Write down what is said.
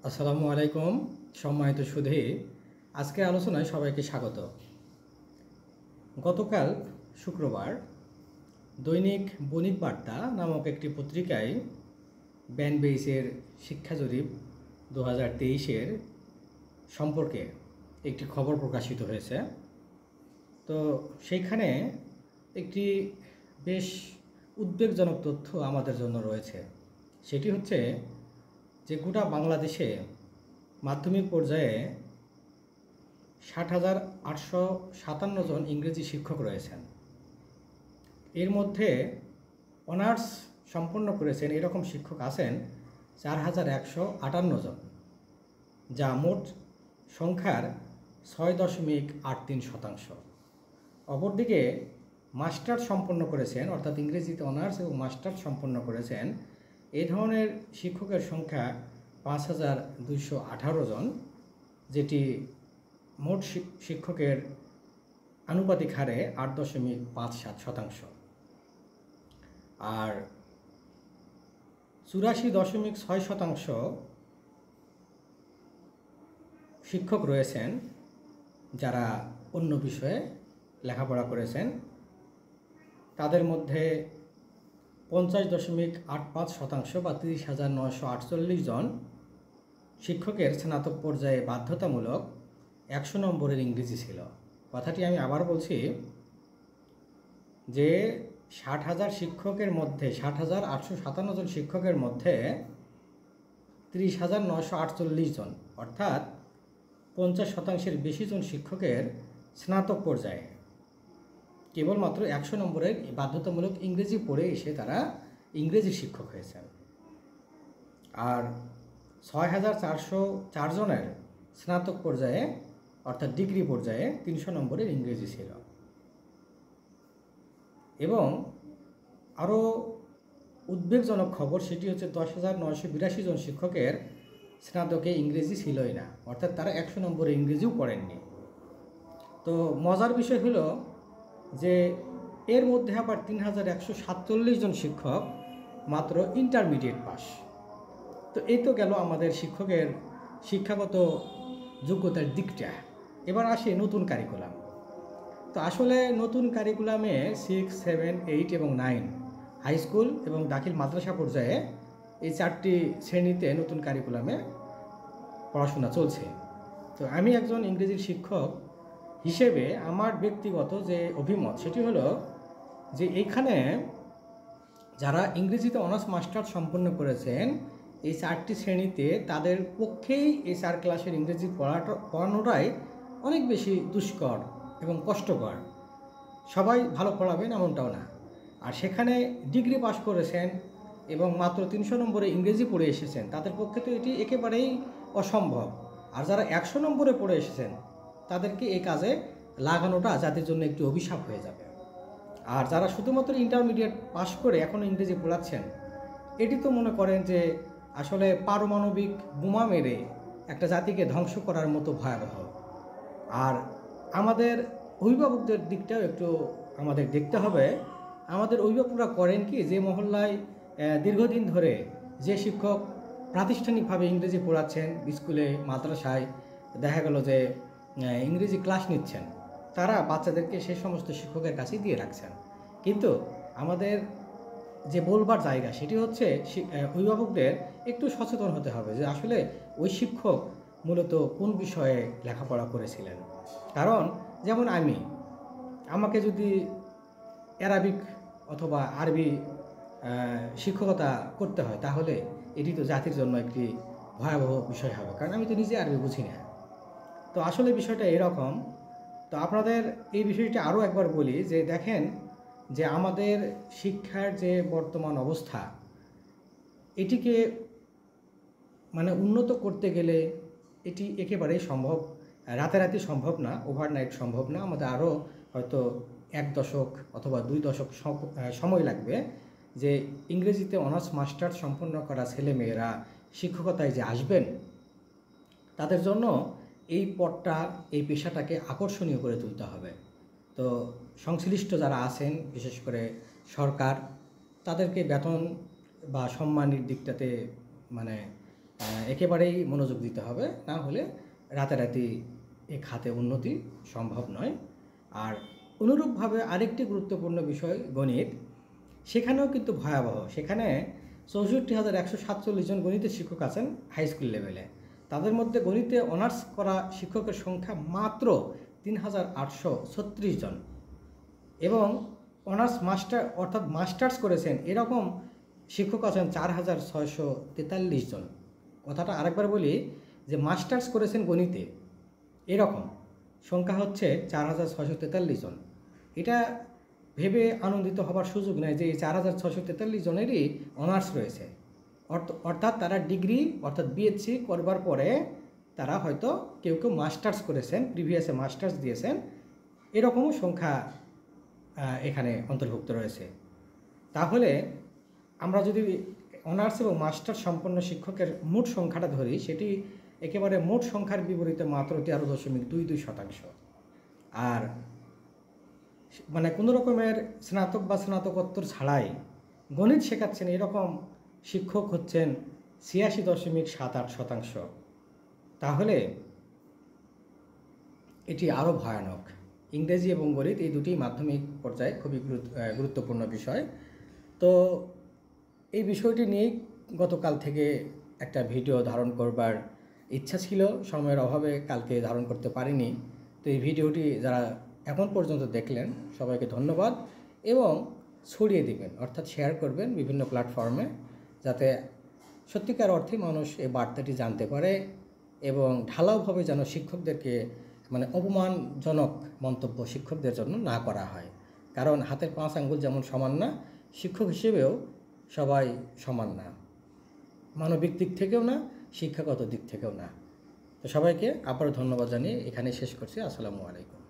আসসালামু আলাইকুম সম্মানিত সুধী, আজকে আলোচনায় সবাইকে স্বাগত। গতকাল শুক্রবার দৈনিক বণিক বার্তা নামক একটি পত্রিকায় ব্যানবেইসের শিক্ষা জরিপ 2023-এর সম্পর্কে একটি খবর প্রকাশিত হয়েছে। তো সেইখানে একটি বেশ উদ্বেগজনক তথ্য আমাদের জন্য রয়েছে। সেটি হচ্ছে যে গোটা বাংলাদেশে মাধ্যমিক পর্যায়ে 60,857 জন ইংরেজি শিক্ষক রয়েছেন। এর মধ্যে অনার্স সম্পন্ন করেছেন এরকম শিক্ষক আছেন 4,158 জন, যা মোট সংখ্যার 6.83%। অপরদিকে মাস্টার্স সম্পন্ন করেছেন, অর্থাৎ ইংরেজিতে অনার্স এবং মাস্টার্স সম্পন্ন করেছেন এই ধরনের শিক্ষকের সংখ্যা 5,218 জন, যেটি মোট শিক্ষকের আনুপাতিক হারে 8.57%। আর 84.6% শিক্ষক রয়েছেন যারা অন্য বিষয়ে লেখাপড়া করেছেন। তাদের মধ্যে 50.85% বা 30,948 জন শিক্ষকের স্নাতক পর্যায়ে বাধ্যতামূলক 100 নম্বরের ইংরেজি ছিল। কথাটি আমি আবার বলছি যে 60,000 শিক্ষকের মধ্যে 60,857 জন শিক্ষকের মধ্যে 30,948 জন, অর্থাৎ 50% বেশি জন শিক্ষকের স্নাতক পর্যায়ে কেবলমাত্র 100 নম্বরের বাধ্যতামূলক ইংরেজি পড়ে এসে তারা ইংরেজি শিক্ষক হয়েছেন। আর 6,404 জনের স্নাতক পর্যায়ে অর্থাৎ ডিগ্রি পর্যায়ে 300 নম্বরের ইংরেজি ছিল। এবং আরও উদ্বেগজনক খবর সেটি হচ্ছে 10,982 জন শিক্ষকের স্নাতকে ইংরেজি ছিলই না, অর্থাৎ তারা 100 নম্বরে ইংরেজিও পড়েননি। তো মজার বিষয় হলো যে এর মধ্যে আবার 3,147 জন শিক্ষক মাত্র ইন্টারমিডিয়েট পাস। তো এই তো গেল আমাদের শিক্ষকের শিক্ষাগত যোগ্যতার দিকটা। এবার আসে নতুন কারিকুলাম। তো আসলে নতুন কারিকুলামে 6, 7, 8 এবং 9 হাই স্কুল এবং দাখিল মাদ্রাসা পর্যায়ে এই 4টি শ্রেণীতে নতুন কারিকুলামে পড়াশোনা চলছে। তো আমি একজন ইংরেজির শিক্ষক হিসেবে আমার ব্যক্তিগত যে অভিমত সেটি হলো যে এইখানে যারা ইংরেজিতে অনার্স মাস্টার্স সম্পন্ন করেছেন এই 4টি শ্রেণীতে তাদের পক্ষেই এই 4 ক্লাসের ইংরেজি পড়ানোটাই অনেক বেশি দুষ্কর এবং কষ্টকর। সবাই ভালো পড়াবেন এমনটাও না। আর সেখানে ডিগ্রি পাস করেছেন এবং মাত্র 300 নম্বরে ইংরেজি পড়ে এসেছেন, তাদের পক্ষে তো এটি একেবারেই অসম্ভব। আর যারা 100 নম্বরে পড়ে এসেছেন তাদেরকে এই কাজে লাগানোটা যাদের জন্য একটি অভিশাপ হয়ে যাবে। আর যারা শুধুমাত্র ইন্টারমিডিয়েট পাস করে এখনও ইংরেজি পড়াচ্ছেন, এটি তো মনে করেন যে আসলে পারমাণবিক বোমা মেরে একটা জাতিকে ধ্বংস করার মতো ভয়াবহ। আর আমাদের অভিভাবকদের দিকটাও একটু আমাদের দেখতে হবে। আমাদের অভিভাবকরা করেন কি, যে মহল্লায় দীর্ঘদিন ধরে যে শিক্ষক প্রাতিষ্ঠানিকভাবে ইংরেজি পড়াচ্ছেন, স্কুলে মাদ্রাসায় দেখা গেল যে ইংরেজি ক্লাস নিচ্ছেন, তারা বাচ্চাদেরকে সেই সমস্ত শিক্ষকের কাছেই দিয়ে রাখছেন। কিন্তু আমাদের যে বলবার জায়গা সেটি হচ্ছে অভিভাবকদের একটু সচেতন হতে হবে যে আসলে ওই শিক্ষক মূলত কোন বিষয়ে লেখাপড়া করেছিলেন। কারণ যেমন আমাকে যদি অ্যারাবিক অথবা আরবি শিক্ষকতা করতে হয় তাহলে এটি তো জাতির জন্য একটি ভয়াবহ বিষয় হবে, কারণ আমি তো নিজে আরবি বুঝি না। তো আসলে বিষয়টা এরকম। তো আপনাদের এই বিষয়টি আরও একবার বলি যে দেখেন যে আমাদের শিক্ষার যে বর্তমান অবস্থা এটিকে উন্নত করতে গেলে এটি একেবারেই সম্ভব, রাতারাতি সম্ভব না, ওভারনাইট সম্ভব না। আমাদের আরও হয়তো 1 দশক অথবা 2 দশক সময় লাগবে যে ইংরেজিতে অনার্স মাস্টার্স সম্পন্ন করা ছেলেমেয়েরা শিক্ষকতায় যে আসবেন তাদের জন্য এই পথটা, এই পেশাটাকে আকর্ষণীয় করে তুলতে হবে। তো সংশ্লিষ্ট যারা আছেন, বিশেষ করে সরকার, তাদেরকে বেতন বা সম্মানের দিকটাতে একেবারেই মনোযোগ দিতে হবে, না হলে রাতারাতি এ খাতে উন্নতি সম্ভব নয়। আর অনুরূপভাবে আরেকটি গুরুত্বপূর্ণ বিষয় গণিত, সেখানেও কিন্তু ভয়াবহ। সেখানে 64,147 জন গণিতের শিক্ষক আছেন হাই স্কুল লেভেলে। তাদের মধ্যে গণিতে অনার্স করা শিক্ষকের সংখ্যা মাত্র 3,836 জন, এবং অনার্স মাস্টার অর্থাৎ মাস্টার্স করেছেন এরকম শিক্ষক আছেন 4,643 জন। কথাটা আরেকবার বলি, যে মাস্টার্স করেছেন গণিতে এরকম সংখ্যা হচ্ছে 4,643 জন। এটা ভেবে আনন্দিত হবার সুযোগ নেই যে এই 4,643 জনেরই অনার্স রয়েছে, অর্থাৎ তারা ডিগ্রি অর্থাৎ বিএসসি করবার পরে তারা হয়তো কেউ কেউ মাস্টার্স করেছেন, প্রিভিয়াসে মাস্টার্স দিয়েছেন, এরকমও সংখ্যা এখানে অন্তর্ভুক্ত রয়েছে। তাহলে আমরা যদি অনার্স এবং মাস্টার সম্পন্ন শিক্ষকের মোট সংখ্যাটা ধরি, সেটি একেবারে মোট সংখ্যার বিপরীতে মাত্র 13.22%। আর মানে কোনো রকমের স্নাতক বা স্নাতকোত্তর ছাড়াই গণিত শেখাচ্ছেন এরকম শিক্ষক হচ্ছেন 86.78%। তাহলে এটি আরও ভয়ানক। ইংরেজি এবং গণিত এই দুটি মাধ্যমিক পর্যায়ে খুবই গুরুত্বপূর্ণ বিষয়। তো এই বিষয়টি নিয়েই গতকাল থেকে একটা ভিডিও ধারণ করবার ইচ্ছা ছিল, সময়ের অভাবে কালকে ধারণ করতে পারিনি। তো এই ভিডিওটি যারা এখন পর্যন্ত দেখলেন সবাইকে ধন্যবাদ, এবং ছড়িয়ে দিবেন অর্থাৎ শেয়ার করবেন বিভিন্ন প্ল্যাটফর্মে, যাতে সত্যিকার অর্থে মানুষ এই বার্তাটি জানতে পারে, এবং ঢালাওভাবে যেন শিক্ষকদেরকে মানে অপমানজনক মন্তব্য শিক্ষকদের জন্য না করা হয়। কারণ হাতের 5 আঙ্গুল যেমন সমান না, শিক্ষক হিসেবেও সবাই সমান না, মানবিক দিক থেকেও না, শিক্ষাগত দিক থেকেও না। তো সবাইকে আবারও ধন্যবাদ জানিয়ে এখানে শেষ করছি। আসসালামু আলাইকুম।